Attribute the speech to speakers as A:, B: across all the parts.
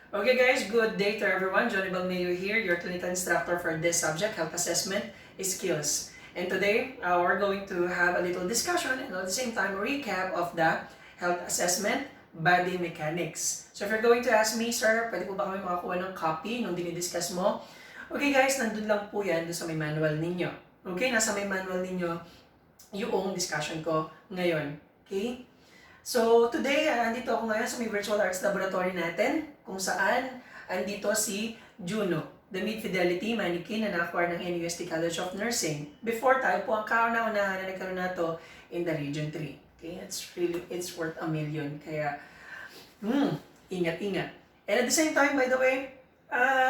A: Okay guys, good day to everyone. Johnny Balmayo here, your clinical instructor for this subject, health assessment skills. And today, we're going to have a little discussion and at the same time, a recap of the health assessment body mechanics. So if you're going to ask me, sir, pwede po ba kami makakuha ng copy nung dinidiscuss mo? Okay guys, nandun lang po yan doon sa may manual ninyo. Okay, nasa may manual ninyo yung discussion ko ngayon. Okay? So, today, andito ako ngayon sa may virtual arts laboratory natin, kung saan andito si Juno, the mid-fidelity mannequin na na-acquire ng NUST College of Nursing. Before tayo po ang kauna-unahan na nagkaroon na to in the Region 3. Okay, it's worth $1 million. Kaya, ingat-ingat. And at the same time, by the way,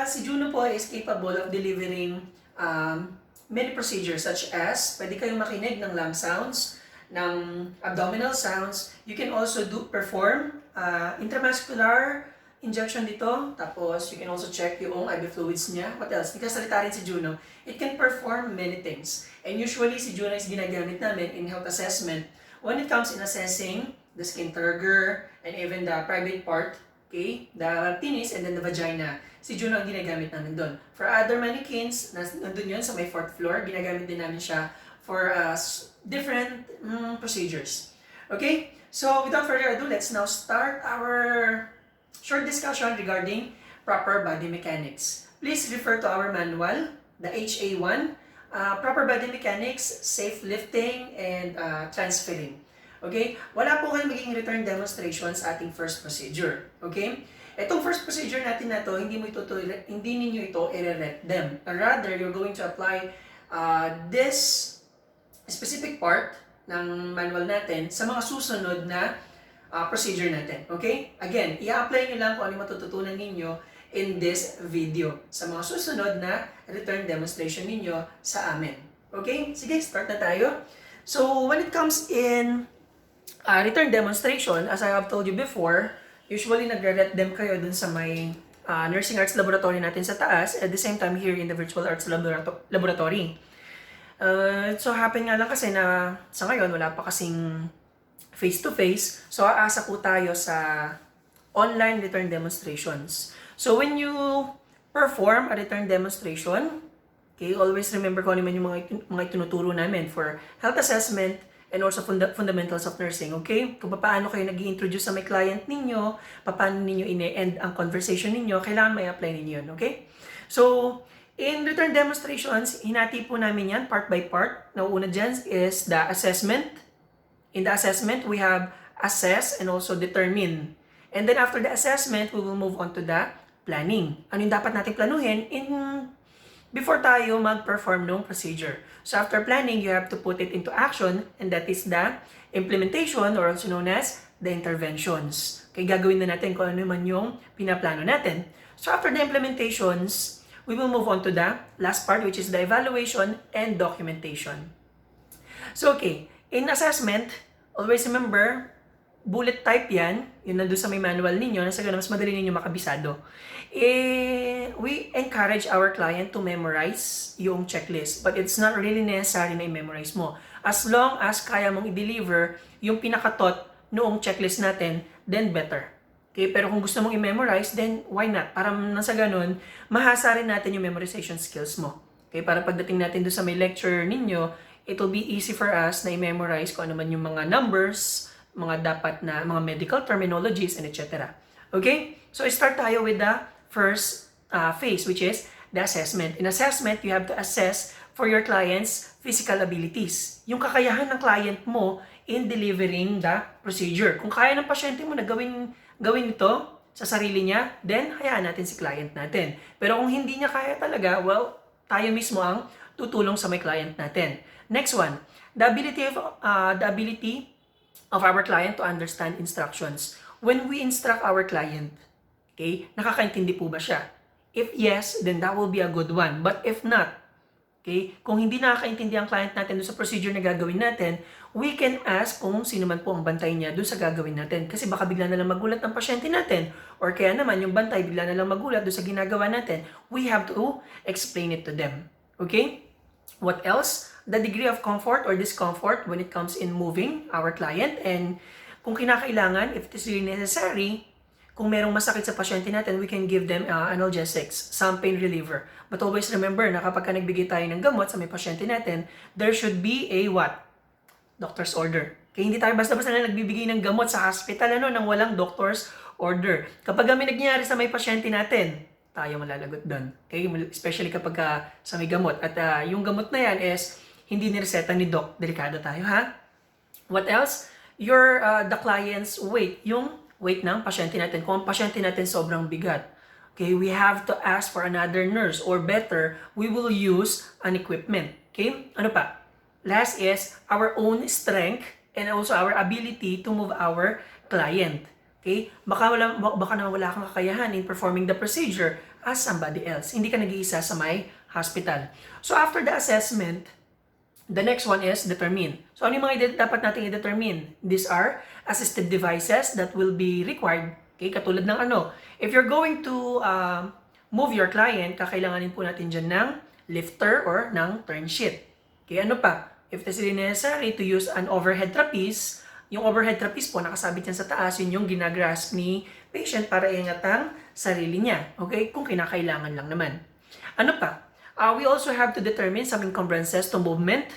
A: si Juno po is capable of delivering many procedures such as, pwede kayong makinig ng lung sounds, ng abdominal sounds. You can also perform intramuscular injection dito. Tapos, you can also check yung IV fluids niya. What else? Nagkasalita rin si Juno. It can perform many things. And usually, si Juno is ginagamit namin in health assessment when it comes in assessing the skin turgor and even the private part, okay? The penis and then the vagina. Si Juno ang ginagamit namin doon. For other mannequins, nandun yun sa may 4th floor, ginagamit din namin siya for different procedures. Okay? So, without further ado, let's now start our short discussion regarding proper body mechanics. Please refer to our manual, the HA1, proper body mechanics, safe lifting, and transferring. Okay? Wala po kayong magiging return demonstration sa ating first procedure. Okay? Itong first procedure natin na to, hindi ninyo ito i-rep them. Rather, you're going to apply this specific part ng manual natin sa mga susunod na procedure natin. Okay? Again, i-apply nyo lang kung ano matututunan ninyo in this video sa mga susunod na return demonstration ninyo sa amin. Okay? Sige, start na tayo. So, when it comes in return demonstration, as I have told you before, usually nagre-ret dem kayo dun sa may nursing arts laboratory natin sa taas, at the same time here in the virtual arts laboratory. So happen nga lang kasi na sa ngayon wala pa kasing face-to-face. So aasa po tayo sa online return demonstrations. So when you perform a return demonstration, okay, always remember kung ano man yung mga itinuturo namin for health assessment and also fundamentals of nursing, okay? Kung paano kayo nag-i-introduce sa may client ninyo, paano ninyo ine-end ang conversation ninyo, kailangan may apply ninyo yun, okay? So, in return demonstrations, hinati po namin yan part by part. Nauuna dyan is the assessment. In the assessment, we have assess and also determine. And then after the assessment, we will move on to the planning. Ano yung dapat natin planuhin before tayo mag-perform ng procedure. So after planning, you have to put it into action, and that is the implementation, or also known as the interventions. Okay, gagawin na natin kung ano man yung pinaplano natin. So after the implementations, we will move on to the last part, which is the evaluation and documentation. So okay, in assessment, always remember, bullet type yan, yun nandun sa may manual ninyo, nasa ganun, mas madali ninyo makabisado. We encourage our client to memorize yung checklist, but it's not really necessary na i-memorize mo. As long as kaya mong i-deliver yung pinakatot noong checklist natin, then better. Okay, pero kung gusto mong i-memorize, then why not? Para nasa ganun, mahasa rin natin yung memorization skills mo. Okay, para pagdating natin doon sa may lecture ninyo, it will be easy for us na i-memorize kung ano man yung mga numbers, mga dapat na mga medical terminologies, and etc. Okay? So, start tayo with the first phase, which is the assessment. In assessment, you have to assess for your client's physical abilities. Yung kakayahan ng client mo in delivering the procedure. Kung kaya ng pasyente mo na gawin ito sa sarili niya, then hayaan natin si client natin. Pero kung hindi niya kaya talaga, well, tayo mismo ang tutulong sa may client natin. Next one, the ability of our client to understand instructions. When we instruct our client, okay, nakakaintindi po ba siya? If yes, then that will be a good one. But if not, okay, kung hindi nakakaintindi ang client natin doon sa procedure na gagawin natin, we can ask kung sino man po ang bantay niya doon sa gagawin natin. Kasi baka bigla na lang magulat ang pasyente natin. Or kaya naman yung bantay bigla na lang magulat doon sa ginagawa natin. We have to explain it to them. Okay? What else? The degree of comfort or discomfort when it comes in moving our client. And kung kinakailangan, if it is really necessary, kung merong masakit sa pasyente natin, we can give them analgesics, some pain reliever. But always remember na kapag nagbigay tayo ng gamot sa may pasyente natin, there should be a what? Doctor's order. Kaya hindi tayo basta-basta na nagbibigay ng gamot sa hospital nang walang doctor's order. Kapag may nangyari sa may pasyente natin, tayo malalagot doon. Okay? Especially kapag sa may gamot. At yung gamot na yan is hindi nireseta ni doc. Delikado tayo, ha? What else? The client's weight. Yung weight ng pasyente natin. Kung ang pasyente natin sobrang bigat, okay, we have to ask for another nurse, or better, we will use an equipment. Okay? Ano pa? Last is our own strength and also our ability to move our client. Okay? Baka naman wala kang kakayahan in performing the procedure as somebody else. Hindi ka nag-iisa sa may hospital. So after the assessment, the next one is determine. So ano yung mga dapat natin i-determine? These are assistive devices that will be required. Okay? Katulad ng if you're going to move your client, kakailanganin po natin dyan ng lifter or ng turn sheet. Okay, ano pa? If it is necessary to use an overhead trapeze, yung overhead trapeze po, nakasabit yan sa taas, yun yung ginagrasp ni patient para iangat ang sarili niya. Okay, kung kinakailangan lang naman. Ano pa? We also have to determine some encumbrances to movement.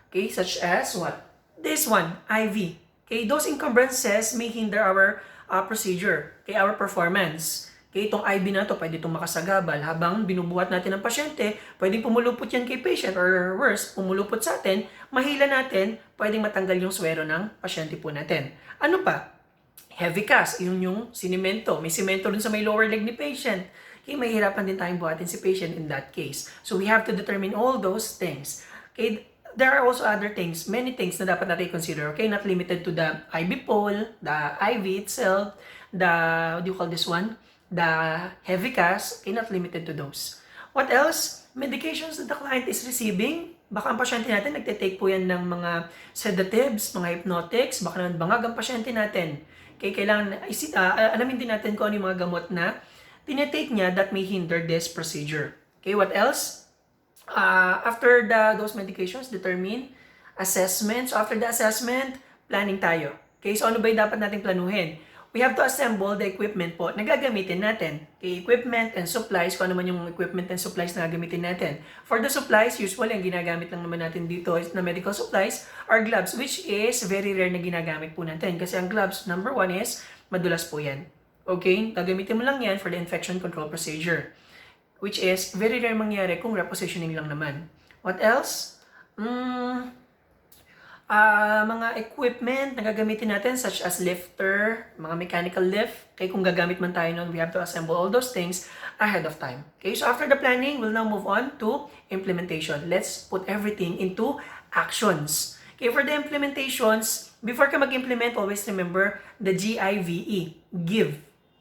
A: Okay, such as what? This one, IV. Okay, those encumbrances may hinder our procedure, okay, our performance. Okay, itong IV na to, pwede itong makasagabal habang binubuhat natin ang pasyente, pwedeng pumulupot yan kay patient or worse, pumulupot sa atin, mahila natin, pwedeng matanggal yung swero ng pasyente po natin. Ano pa? Heavy cast, yung sinimento. May simento dun sa may lower leg ni patient. Okay, mahihirapan din tayong buhatin si patient in that case. So we have to determine all those things. Okay, there are also other things, many things na dapat natin consider. Okay, not limited to the IV pole, the IV itself, what do you call this one? The heavy cast, okay, not limited to those. What else? Medications that the client is receiving. Baka ang pasyente natin nagtitake po yan ng mga sedatives, mga hypnotics, baka naman bangag ang pasyente natin. Okay, kailangan alamin din natin kung ano yung mga gamot na tinitake niya that may hinder this procedure. Okay, what else? After those medications, determine assessment. So after the assessment, planning tayo. Okay, so ano ba yung dapat nating planuhin? We have to assemble the equipment po na gagamitin natin. Okay, equipment and supplies, kung ano man yung equipment and supplies na gagamitin natin. For the supplies, usually ang ginagamit lang naman natin dito is na medical supplies are gloves, which is very rare na ginagamit po natin. Kasi ang gloves, number one is, madulas po yan. Okay, gagamitin mo lang yan for the infection control procedure. Which is very rare mangyari kung repositioning lang naman. What else? Mga equipment na gagamitin natin such as lifter, mga mechanical lift. Okay, kung gagamit man tayo nun, we have to assemble all those things ahead of time. Okay, so after the planning, we'll now move on to implementation. Let's put everything into actions. Okay, for the implementations, before ka mag-implement, always remember the GIVE, give.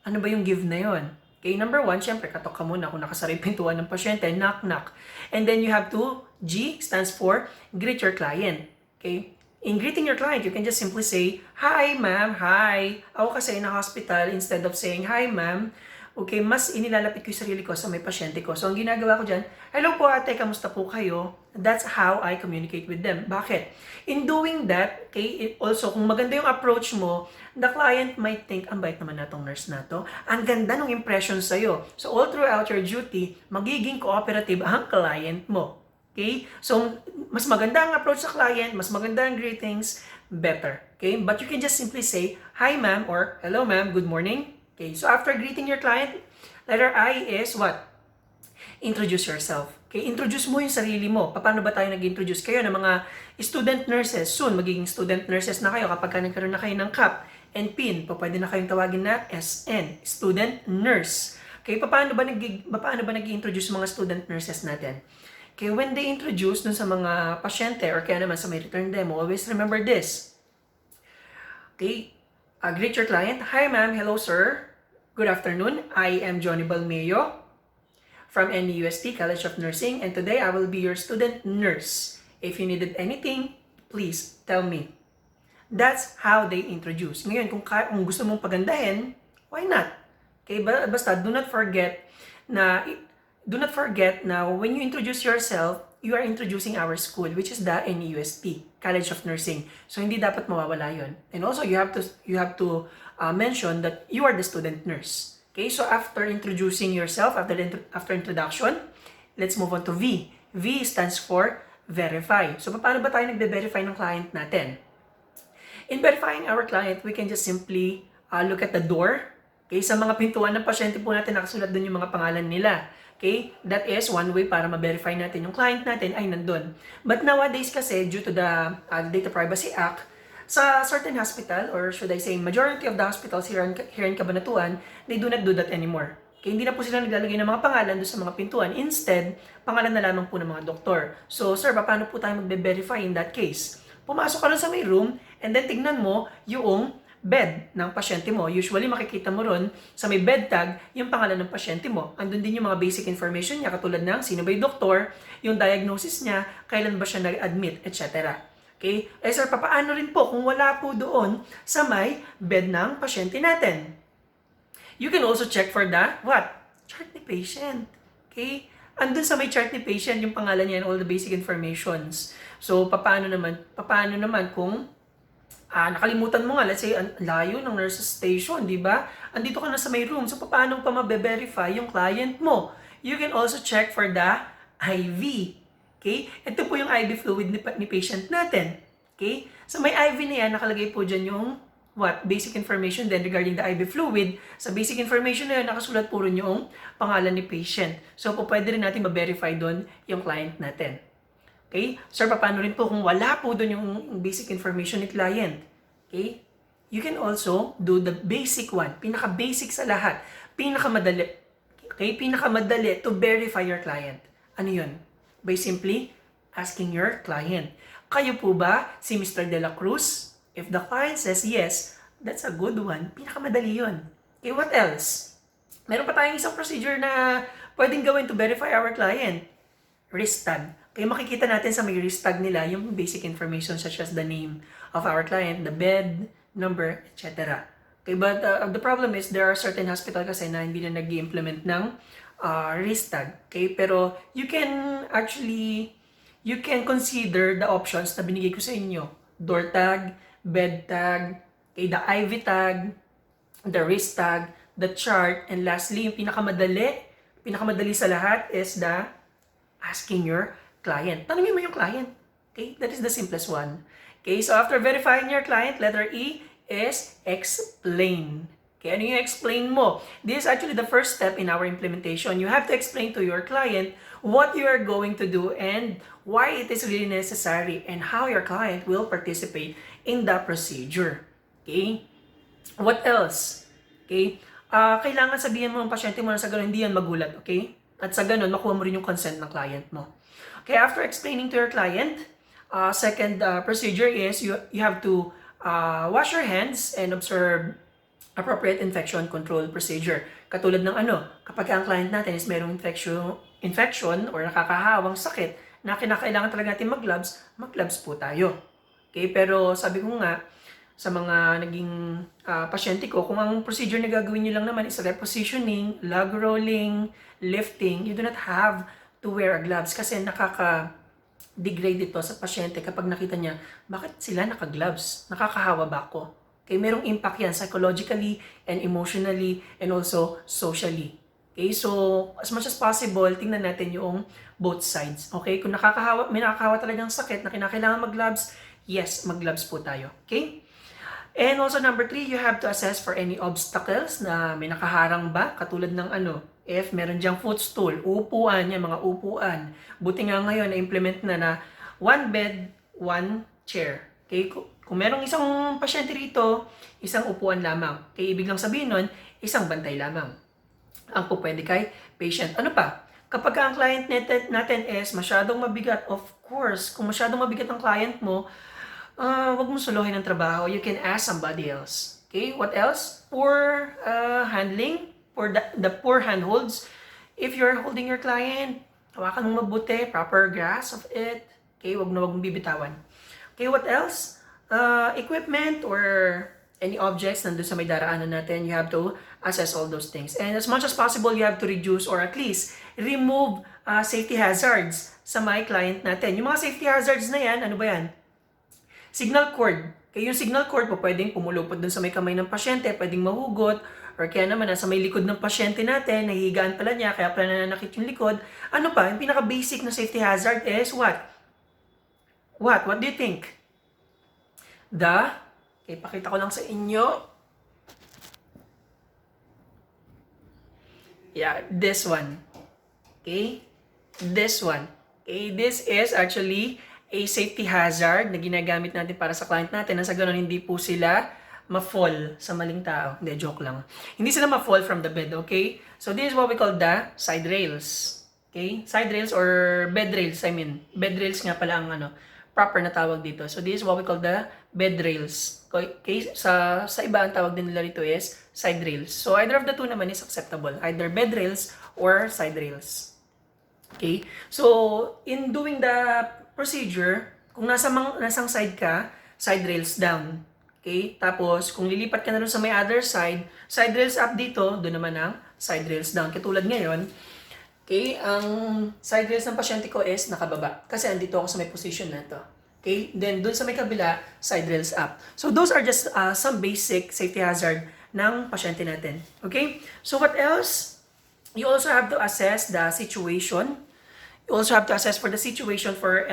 A: Ano ba yung give na yon? Okay, number one, syempre, katok ka muna kung nakasara yung pintuan ng pasyente, knock, knock. And then you have to, G stands for greet your client. Okay? In greeting your client, you can just simply say, "Hi, ma'am. Hi." Ako kasi na hospital, instead of saying, "Hi, ma'am," okay, mas inilalapit ko yung sarili ko sa may pasyente ko. So, ang ginagawa ko dyan, "Hello po ate, kamusta po kayo?" That's how I communicate with them. Bakit? In doing that, okay, also, kung maganda yung approach mo, the client might think, ang bait naman na tong nurse na to. Ang ganda ng impression sa'yo. So, all throughout your duty, magiging cooperative ang client mo. Okay? So, mas maganda ang approach sa client, mas maganda ang greetings, better. Okay? But you can just simply say, "Hi ma'am," or "Hello ma'am, good morning." Okay? So, after greeting your client, letter I is what? Introduce yourself. Okay? Introduce mo yung sarili mo. Paano ba tayo nag-introduce? Kayo na mga student nurses, soon magiging student nurses na kayo kapag nagkaroon na kayo ng CAP and PIN, pwede na kayong tawagin na SN, student nurse. Okay? Paano ba nag-introduce mga student nurses natin? Okay, when they introduce dun sa mga pasyente or kaya naman sa may return demo, always remember this. Okay, greet your client. "Hi ma'am, hello sir. Good afternoon. I am Johnny Balmeo from NUST College of Nursing, and today I will be your student nurse. If you needed anything, please tell me." That's how they introduce. Ngayon, kung gusto mong pagandahin, why not? Okay, basta do not forget na when you introduce yourself, you are introducing our school, which is the NUST, College of Nursing. So, hindi dapat mawawala yun. And also, you have to mention that you are the student nurse. Okay, so after introducing yourself, after introduction, let's move on to V. V stands for verify. So, paano ba tayo nagbe-verify ng client natin? In verifying our client, we can just simply look at the door. Okay, sa mga pintuan ng pasyente po natin, nakasulat doon yung mga pangalan nila. Okay, that is one way para ma-verify natin yung client natin ay nandun. But nowadays kasi, due to the Data Privacy Act, sa certain hospital, or should I say, majority of the hospitals here in Cabanatuan, they do not do that anymore. Okay, hindi na po sila naglalagay ng mga pangalan doon sa mga pintuan. Instead, pangalan na lamang po ng mga doktor. So, sir, paano po tayo magbe-verify in that case? Pumasok ka rin sa may room, and then tignan mo yung bed ng pasyente mo. Usually, makikita mo ron sa may bed tag yung pangalan ng pasyente mo. Andun din yung mga basic information niya, katulad ng sino ba yung doktor, yung diagnosis niya, kailan ba siya nag-admit, etc. Okay? Eh sir, papaano rin po kung wala po doon sa may bed ng pasyente natin? You can also check for the, what? Chart ni patient. Okay? Andun sa may chart ni patient yung pangalan niya and all the basic informations. So, papaano naman kung nakalimutan mo nga, let's say, ang layo ng nurse's station, di ba? Andito ka na sa may room. So, paano pa mabe-verify yung client mo? You can also check for the IV. Okay? Ito po yung IV fluid ni patient natin. Okay? So may IV na yan, nakalagay po dyan yung basic information then regarding the IV fluid. Sa basic information na yan, nakasulat po rin yung pangalan ni patient. So po pwede rin natin ma-verify doon yung client natin. Okay? Sir, paano rin po kung wala po doon yung basic information ni client? Okay? You can also do the basic one. Pinaka-basic sa lahat. Pinaka-madali. Okay? Pinaka-madali to verify your client. Ano yun? By simply asking your client. Kayo po ba si Mr. De La Cruz? If the client says yes, that's a good one. Pinakamadali yun. Okay, what else? Meron pa tayong isang procedure na pwedeng gawin to verify our client. Wrist tag. Okay, makikita natin sa may wrist tag nila yung basic information such as the name of our client, the bed, number, etc. Okay, but the problem is there are certain hospital kasi na hindi na nag-implement ng wrist tag. Okay, pero you can consider the options na binigay ko sa inyo. Door tag, bed tag, okay, the IV tag, the wrist tag, the chart, and lastly, yung pinakamadali sa lahat is the asking your client. Tanungin mo yung client. Okay, that is the simplest one. Okay, so after verifying your client, letter E is explain. Okay, ano yung explain mo? This is actually the first step in our implementation. You have to explain to your client what you are going to do and why it is really necessary and how your client will participate in the procedure. Okay? What else? Okay? Kailangan sabihin mo ang pasyente mo na sa ganun, hindi yan magulat. Okay? At sa ganun, makuha mo rin yung consent ng client mo. Okay, after explaining to your client, second procedure is you have to wash your hands and observe appropriate infection control procedure. Katulad ng kapag ang client natin is mayroong infection or nakakahawang sakit na kinakailangan talaga natin mag-gloves po tayo. Okay, pero sabi ko nga, sa mga naging pasyente ko, kung ang procedure na gagawin nyo lang naman is repositioning, log rolling, lifting, you do not have to wear gloves kasi nakaka-degrade ito sa pasyente kapag nakita niya, bakit sila naka-gloves? Nakakahawa ba ako? Okay, merong impact yan psychologically and emotionally and also socially. Okay, so as much as possible, tingnan natin yung both sides. Okay, kung may nakakahawa talagang sakit na kinakailangan mag-gloves, yes, mag-gloves po tayo. Okay? And also number 3, you have to assess for any obstacles na may nakaharang ba, katulad ng if meron diyang footstool, upuan, yan mga upuan. Buti nga ngayon na-implement na one bed, one chair. Okay, kung merong isang pasyente rito, isang upuan lamang. Okay, ibig lang sabihin nun, isang bantay lamang. Ang po pwede kay patient. Ano pa? Kapag ang client natin is masyadong mabigat, of course, kung masyadong mabigat ang client mo, wag mo suluhin ng trabaho. You can ask somebody else. Okay, what else? Poor handling, the poor handholds. If you're holding your client, hawakan mo mabuti, proper grasp of it. Okay, wag mong bibitawan. Okay, what else? Equipment or any objects nandun sa may daraanan natin, you have to assess all those things. And as much as possible, you have to reduce or at least remove safety hazards sa my client natin. Yung mga safety hazards na yan, ano ba yan? Signal cord. Kaya yung signal cord po pwedeng pumulupot dun sa may kamay ng pasyente, pwedeng mahugot, or kaya naman nasa may likod ng pasyente natin, nahihigaan pala niya, kaya pala nananakit yung likod. Ano pa? Yung pinaka-basic na safety hazard is what? What? What do you think? Okay, pakita ko lang sa inyo. Yeah, this one. Okay? This one. Okay, this is actually a safety hazard na ginagamit natin para sa client natin na sa ganun hindi po sila ma-fall sa maling tao. Hindi, joke lang. Hindi sila ma-fall from the bed, okay? So this is what we call the side rails. Okay? Side rails or bed rails, I mean. Bed rails nga pala ang proper na tawag dito. So this is what we call the bed rails. Okay? Sa iba ang tawag din nila rito is side rails. So either of the two naman is acceptable. Either bed rails or side rails. Okay? So in doing the procedure, kung nasang side ka, side rails down. Okay? Tapos kung lilipat ka na rin sa may other side, side rails up dito, doon naman ang side rails down. Katulad ngayon, okay, ang side rails ng pasyente ko is nakababa. Kasi andito ako sa may position na ito. Okay? Then, dun sa may kabila, side rails up. So, those are just some basic safety hazard ng pasyente natin. Okay? So, what else? You also have to assess the situation. You also have to assess for the situation for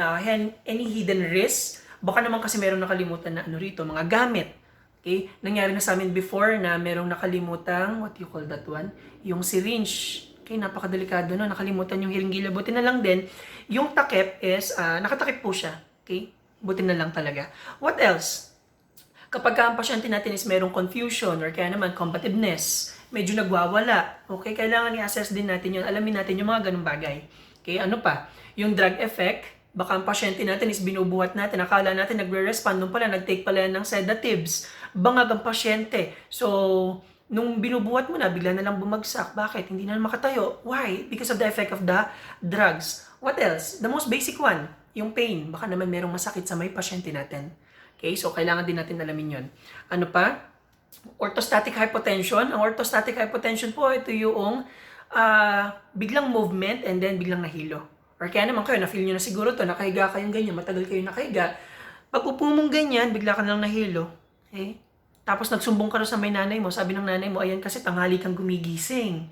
A: any hidden risks. Baka naman kasi merong nakalimutan na rito, mga gamit. Okay? Nangyari na sa amin before na merong nakalimutang, what do you call that one? Yung syringe. Okay, napakadelikado no, nakalimutan yung hiringgila. Buti na lang din, yung takip is, nakatakip po siya. Okay? Buti na lang talaga. What else? Kapag ang pasyente natin is merong confusion or kaya naman combativeness, medyo nagwawala. Okay, kailangan i-assess din natin yun. Alamin natin yung mga ganung bagay. Okay, ano pa? Yung drug effect, baka ang pasyente natin is binubuhat natin. Akala natin nagre-respond, nung pala nag-take pala ng sedatives. Bangag ang pasyente. So, nung binubuhat mo na, bigla na lang bumagsak. Bakit? Hindi na makatayo. Why? Because of the effect of the drugs. What else? The most basic one, yung pain. Baka naman merong masakit sa may pasyente natin. Okay? So, kailangan din natin alamin yun. Ano pa? Orthostatic hypotension. Ang orthostatic hypotension po, ito yung biglang movement and then biglang nahilo. Or kaya naman kayo, na-feel nyo na siguro to, nakahiga kayong ganyan, matagal kayo nakahiga. Pag upo mong ganyan, bigla ka lang nahilo. Okay? Tapos nagsumbong ka rin sa may nanay mo, sabi ng nanay mo, ayan kasi tanghali kang gumigising.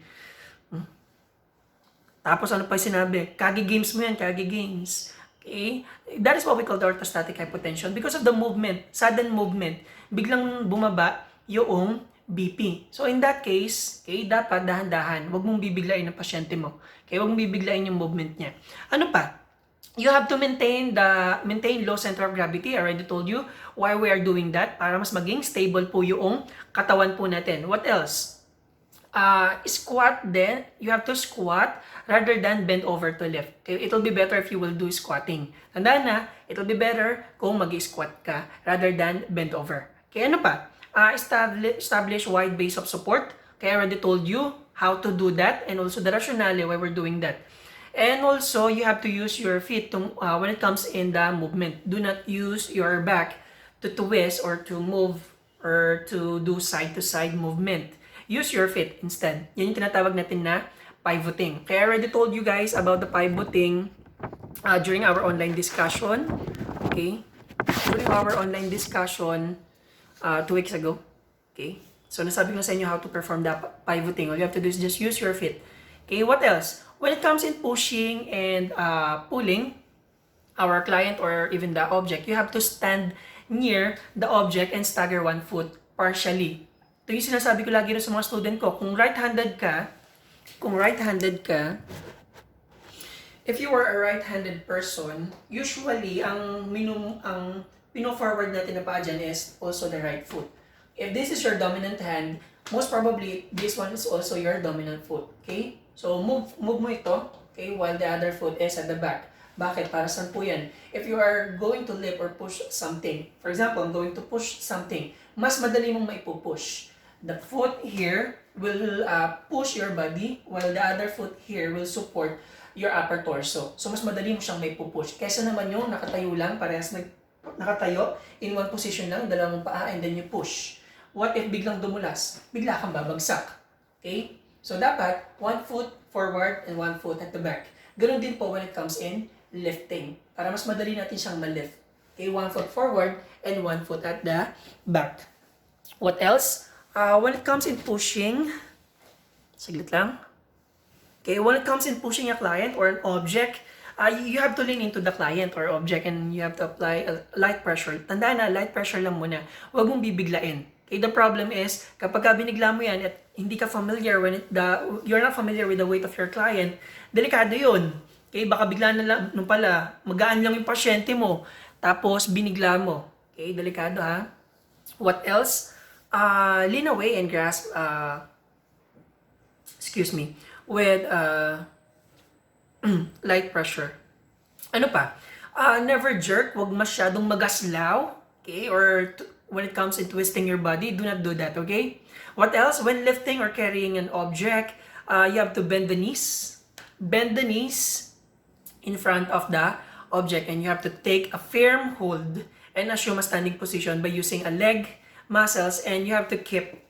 A: Tapos ano pa yung sinabi? Kagi games mo yan, kagi games. Okay? That is what we call the orthostatic hypotension. Because of the movement, sudden movement, biglang bumaba yung BP. So in that case, okay, dapat dahan-dahan. Huwag mong bibiglain ang pasyente mo. Okay? Huwag mong bibiglain yung movement niya. Ano pa? You have to maintain low center of gravity. I already told you why we are doing that. Para mas maging stable po yung katawan po natin. What else? Squat then. You have to squat rather than bend over to lift. Okay? It will be better if you will do squatting. Tandaan na, it will be better kung mag-squat ka rather than bend over. Okay, ano pa? Establish wide base of support. Okay, I already told you how to do that and also the rationale why we're doing that. And also, you have to use your feet when it comes in the movement. Do not use your back to twist or to move or to do side-to-side movement. Use your feet instead. Yan yung tinatawag natin na pivoting. Kaya I already told you guys about the pivoting during our online discussion. Okay? During our online discussion 2 weeks ago. Okay? So, nasabi ko sa inyo how to perform the pivoting. All you have to do is just use your feet. Okay? What else? When it comes in pushing and pulling our client or even the object, you have to stand near the object and stagger one foot partially. Ito yung sinasabi ko lagi rin sa mga student ko. Kung right-handed ka, if you are a right-handed person, usually ang pino-forward natin na paa dyan is also the right foot. If this is your dominant hand, most probably this one is also your dominant foot. Okay? So, move mo ito, okay, while the other foot is at the back. Bakit? Para saan po yan? If you are going to lift or push something, for example, I'm going to push something, mas madali mong maipupush. The foot here will push your body, while the other foot here will support your upper torso. So, mas madali mo siyang maipupush. Kesa naman yung nakatayo lang, parehas nakatayo, in one position lang, dalawang paa, and then you push. What if biglang dumulas? Bigla kang babagsak. Okay? So, dapat, one foot forward and one foot at the back. Ganun din po when it comes in lifting. Para mas madali natin siyang ma-lift. Okay, 1 foot forward and 1 foot at the back. What else? When it comes in pushing, saglit lang. Okay, when it comes in pushing a client or an object, you have to lean into the client or object and you have to apply a light pressure. Tandaan na, light pressure lang muna. Huwag mong bibiglain. Okay, the problem is, kapag binigla mo yan at hindi ka familiar you're not familiar with the weight of your client, delikado yun. Okay, baka bigla na lang, nung pala, magaan lang yung pasyente mo, tapos binigla mo. Okay, delikado ha. What else? Lean away and grasp, with light pressure. Ano pa? Never jerk, wag masyadong magaslaw, okay? When it comes in twisting your body, do not do that, okay? What else? When lifting or carrying an object, you have to bend the knees. Bend the knees in front of the object and you have to take a firm hold and assume a standing position by using a leg muscles and you have to keep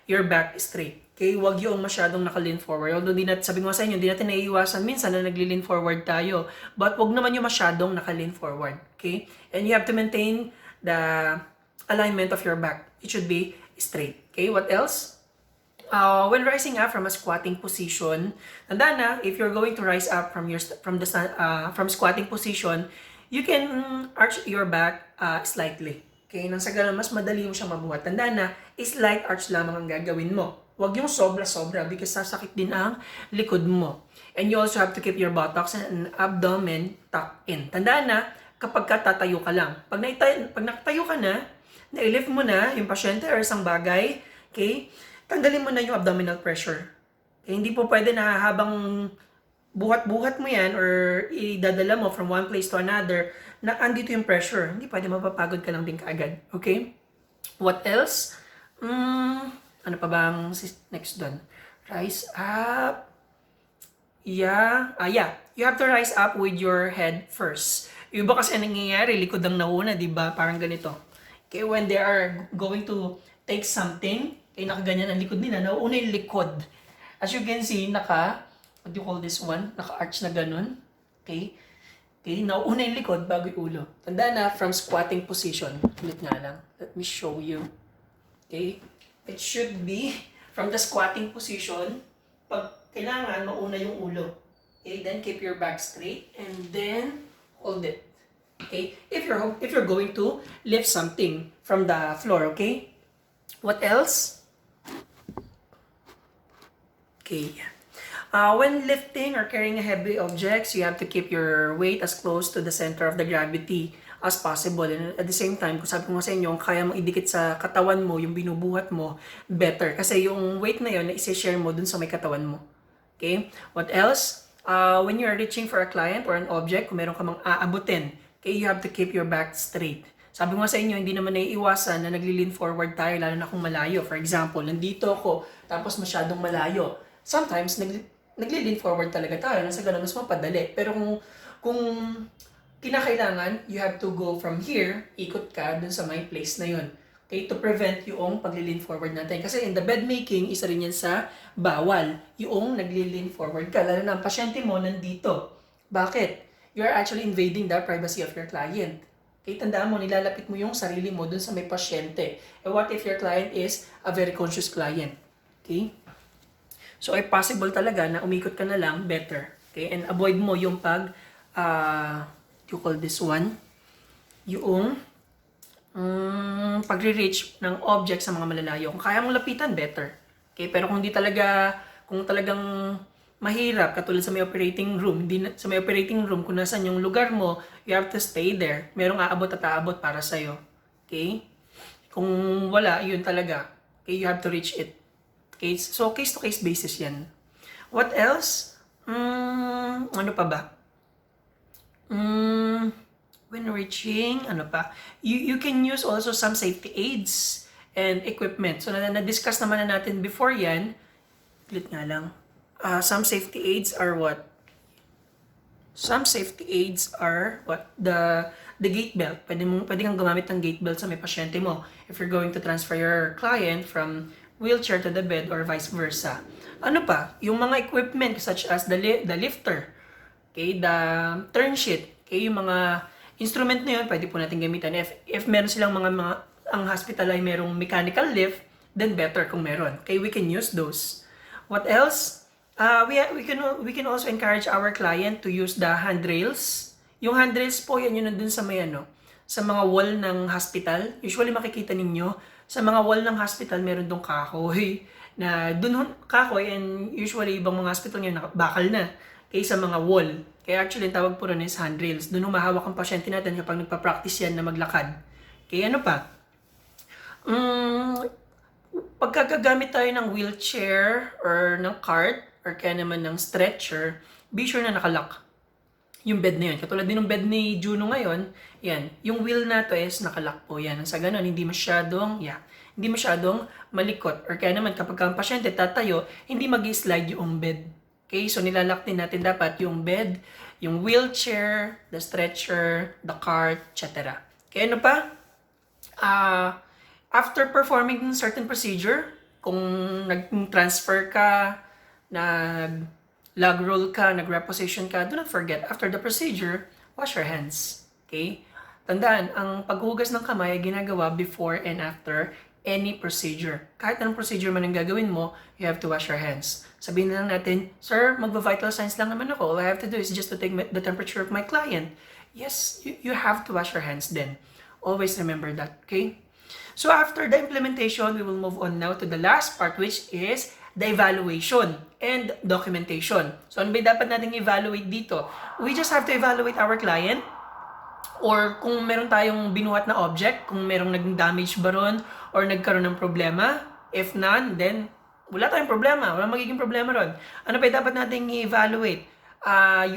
A: your back straight. Okay, wag yung masyadong naka-lean forward. Although sabi ko sa inyo, hindi natin naiiwasan minsan na nagli-lean forward tayo. But wag naman yung masyadong naka-lean forward. Okay? And you have to maintain the alignment of your back. It should be straight. Okay, what else? When rising up from a squatting position, tandaan na, if you're going to rise up from squatting position, you can arch your back slightly. Okay, nang sa ganun, mas madali mo siya mabuhat. Tandaan na, slight arch lamang ang gagawin mo. Huwag yung sobra-sobra because sasakit din ang likod mo. And you also have to keep your buttocks and abdomen tucked in. Tandaan na, kapag tatayo ka lang. Pag nakatayo ka na, na-lift mo na yung pasyente or isang bagay, okay, tanggalin mo na yung abdominal pressure. Okay, hindi po pwede na habang buhat-buhat mo yan or idadala mo from one place to another, na andito yung pressure. Hindi pwede, mapapagod ka lang din kaagad. Okay? What else? Ano pa bang next doon? Rise up. Yeah. You have to rise up with your head first. Yung iba kasi nangyayari, likod ang nauna, di ba? Parang ganito. Okay, when they are going to take something, nakaganyan ang likod nila, nauuna yung likod. As you can see, what do you call this one? Naka-arch na ganun. Okay? Okay, nauuna yung likod bago yung ulo. Tandaan na, from squatting position. Ulit nga lang. Let me show you. Okay? It should be from the squatting position. Pag kailangan, mauna yung ulo. Okay, then keep your back straight and then hold it. Okay, if you're going to lift something from the floor, okay? What else? Okay. When lifting or carrying heavy objects, you have to keep your weight as close to the center of the gravity as possible. And at the same time, kung sabi ko sa inyo, kaya mong idikit sa katawan mo, yung binubuhat mo, better. Kasi yung weight na yun, na isi-share mo dun sa may katawan mo. Okay? What else? When you are reaching for a client or an object, kung meron ka mang aabutin, okay, you have to keep your back straight. Sabi ko sa inyo, hindi naman naiiwasan na nagli-lean forward tayo, lalo na kung malayo. For example, nandito ako, tapos masyadong malayo. Sometimes, nagli-lean forward talaga tayo, nasa ganun mas mapadali. Pero kung kinakailangan, you have to go from here, ikot ka dun sa my place na yun. Okay, to prevent yung pagli-lean forward natin. Kasi in the bed making, isa rin yan sa bawal. Yung nagli-lean forward ka, lalo na ang pasyente mo nandito. Bakit? You are actually invading the privacy of your client. Okay, tandaan mo, nilalapit mo yung sarili mo dun sa may pasyente. And what if your client is a very conscious client? Okay? So, ay possible talaga na umikot ka na lang, better. Okay, and avoid mo yung you call this one, yung pagre-reach ng object sa mga malalayo. Kung kaya mong lapitan, better. Okay, pero kung talagang mahirap, katulad sa may operating room, sa may operating room, kung nasan yung lugar mo, you have to stay there. Merong aabot at aabot para sa'yo. Okay? Kung wala, yun talaga. Okay, you have to reach it. Okay, so case-to-case basis yan. What else? Ano pa ba? When reaching, you can use also some safety aids and equipment. So, na-discuss naman na natin before yan. Ulit nga lang. Some safety aids are what? Some safety aids are what? The gate belt. Pwede kang gumamit ng gate belt sa may pasyente mo if you're going to transfer your client from wheelchair to the bed or vice versa. Ano pa? Yung mga equipment such as the lifter, okay, the turn sheet, okay, yung mga instrument na yun, pwede po natin gamitan. If meron silang ang hospital ay merong mechanical lift, then better kung meron. Okay, we can use those. What else? We can also encourage our client to use the handrails. Yung handrails po, yan yun nandun sa may sa mga wall ng hospital. Usually makikita ninyo, sa mga wall ng hospital, meron dong kahoy. Na dun kahoy, and usually ibang mga hospital ngayon bakal na. Okay, sa mga wall. Kaya actually, ang tawag po rin is handrails. Dun humahawak ang pasyente natin kapag nagpa-practice yan na maglakad. Okay, ano pa? Pagkagagamit tayo ng wheelchair or ng cart or kaya naman ng stretcher, be sure na nakalock yung bed na yun. Katulad din ng bed ni Juno ngayon, yan, yung wheel na to is nakalock po yan. Sa ganun, hindi masyadong malikot. Or kaya naman kapag ang pasyente tatayo, hindi mag-slide yung bed. Okay, so nilalock din natin dapat yung bed, yung wheelchair, the stretcher, the cart, etc. Okay, ano pa? After performing certain procedure, kung nag-transfer ka, nag-log roll ka, nag-reposition ka, do not forget, after the procedure, wash your hands. Okay? Tandaan, ang paghugas ng kamay ay ginagawa before and after any procedure. Kahit anong procedure man ang gagawin mo, you have to wash your hands. Sabihin na lang natin, Sir, magva-vital signs lang naman ako. All I have to do is just to take the temperature of my client. Yes, you have to wash your hands then. Always remember that, okay? So after the implementation, we will move on now to the last part, which is the evaluation and documentation. So ano ba dapat nating evaluate dito? We just have to evaluate our client, or kung meron tayong binuhat na object, kung merong naging damage ba ron or nagkaroon ng problema. If none, then wala tayong problema. Wala magiging problema ron. Ano ba dapat nating i-evaluate?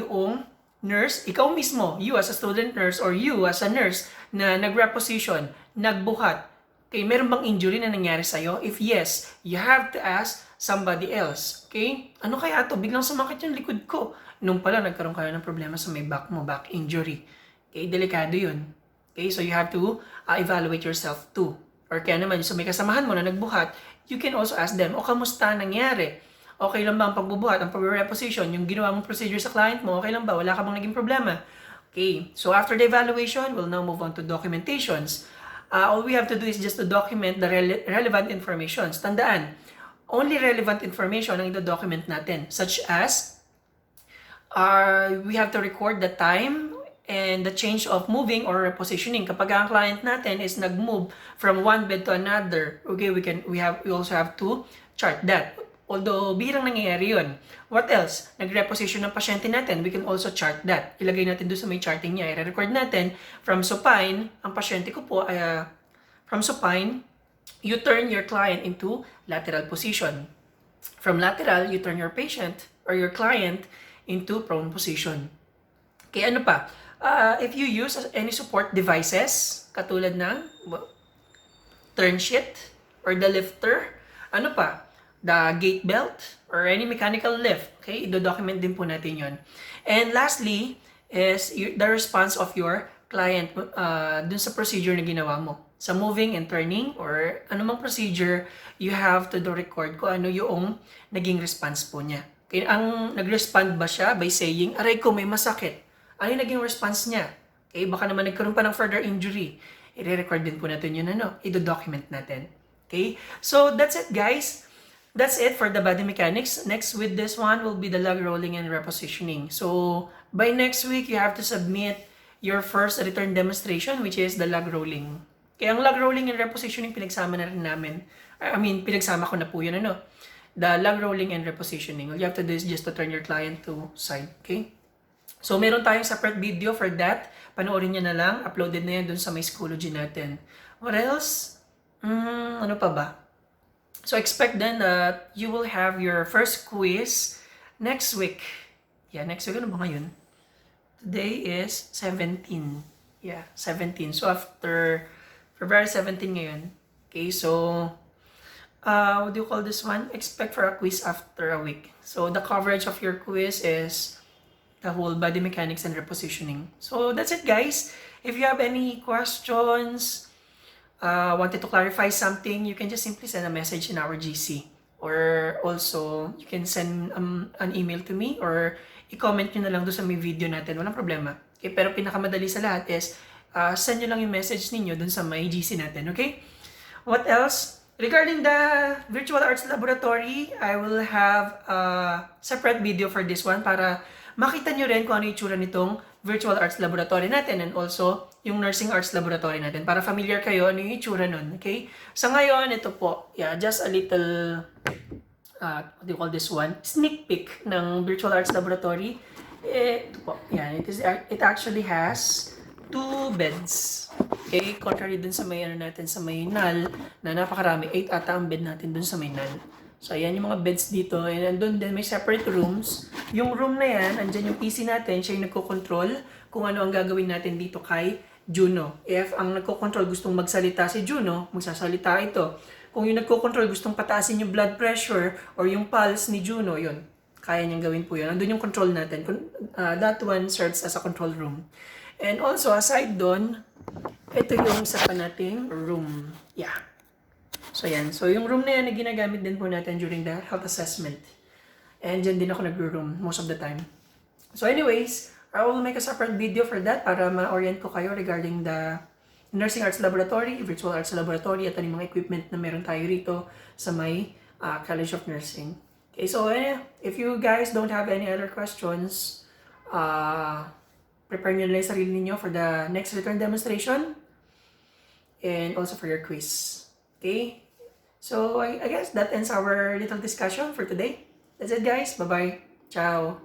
A: Yung nurse, ikaw mismo, you as a student nurse or you as a nurse na nag-reposition, nagbuhat. Okay, meron bang injury na nangyari sa'yo? If yes, you have to ask somebody else. Okay? Ano kaya to? Biglang sumakit yung likod ko. Nung pala, nagkaroon kayo ng problema sa may back mo, back injury. Okay, delikado yun. Okay, so you have to evaluate yourself too. Or kaya naman, so may kasamahan mo na nagbuhat, you can also ask them, kamusta nangyari? Okay lang ba ang pagbubuhat, ang pag-reposition, yung ginawa mong procedure sa client mo, okay lang ba? Wala ka bang naging problema? Okay, so after the evaluation, we'll now move on to documentations. All we have to do is just to document the relevant information. Tandaan, only relevant information ang i-document natin, such as we have to record the time and the change of moving or repositioning. Kapag ang client natin is nag-move from one bed to another, okay, we also have to chart that. Although bihirang nangyayari yun. What else? Nag-reposition ng pasyente natin, we can also chart that. Ilagay natin doon sa may charting niya. I-record natin from supine, ang pasyente ko po, from supine, you turn your client into lateral position. From lateral, you turn your patient or your client into prone position. Okay, ano pa? If you use any support devices, katulad ng turn sheet or the lifter, ano pa? The gate belt or any mechanical lift. Okay, i-document din po natin yon. And lastly is the response of your client dun sa procedure na ginawa mo. Sa moving and turning or anumang procedure, you have to record kung ano yung naging response po niya. Okay, ang nag-respond ba siya by saying, aray ko, may masakit? Ano yung naging response niya? Okay, baka naman nagkaroon pa ng further injury. I-record din po natin yun, i-document natin. Okay, so that's it, guys. That's it for the body mechanics. Next with this one will be the log rolling and repositioning. So by next week, you have to submit your first return demonstration, which is the log rolling. Kaya ang log rolling and repositioning, pinagsama na rin namin. Pinagsama ko na po yun, The log rolling and repositioning. All you have to do is just to turn your client to side, okay? So meron tayong separate video for that. Panoorin nyo na lang. Uploaded na yan dun sa my Schoology natin. What else? Ano pa ba? So expect then that you will have your first quiz next week. Yeah, next week. Ano ba ngayon? Today is 17. Yeah, 17. So after February 17 ngayon. Okay, so what do you call this one? Expect for a quiz after a week. So the coverage of your quiz is the whole body mechanics and repositioning. So that's it, guys. If you have any questions, wanted to clarify something, you can just simply send a message in our GC. Or also, you can send an email to me or i-comment nyo na lang doon sa may video natin. Walang problema. Okay, pero pinakamadali sa lahat is send nyo lang yung message ninyo dun sa may GC natin, okay? What else? Regarding the virtual arts laboratory, I will have a separate video for this one para makita nyo rin kung ano yung itsura nitong virtual arts laboratory natin and also yung nursing arts laboratory natin para familiar kayo ano yung itsura nun, okay? Sa ngayon, ito po, yeah, just a little, what do you call this one? Sneak peek ng virtual arts laboratory. Ito po, yeah, it actually has 2 beds. Okay, contrary dun sa may ano natin sa may null na napakarami, 8 ata ang bed natin dun sa may null. So ayan yung mga beds dito and andun din may separate rooms. Yung room na yan, andyan yung PC natin, siya yung nagko-control kung ano ang gagawin natin dito kay Juno. If ang nagko-control gustong magsalita si Juno, magsasalita ito. Kung yung nagko-control gustong pataasin yung blood pressure or yung pulse ni Juno, yun. Kaya niyang gawin po yun. Andun yung control natin. That one serves as a control room. And also, aside doon, ito yung isa pa nating room. Yeah. So, yan. So, yung room na yan na ginagamit din po natin during the health assessment. And dyan din ako nag-room most of the time. So, anyways, I will make a separate video for that para ma-orient ko kayo regarding the nursing arts laboratory, virtual arts laboratory, at yung mga equipment na meron tayo rito sa may College of Nursing. Okay, so if you guys don't have any other questions, prepare nyo na yung sarili ninyo for the next return demonstration and also for your quiz. Okay? So, I guess that ends our little discussion for today. That's it, guys. Bye-bye. Ciao.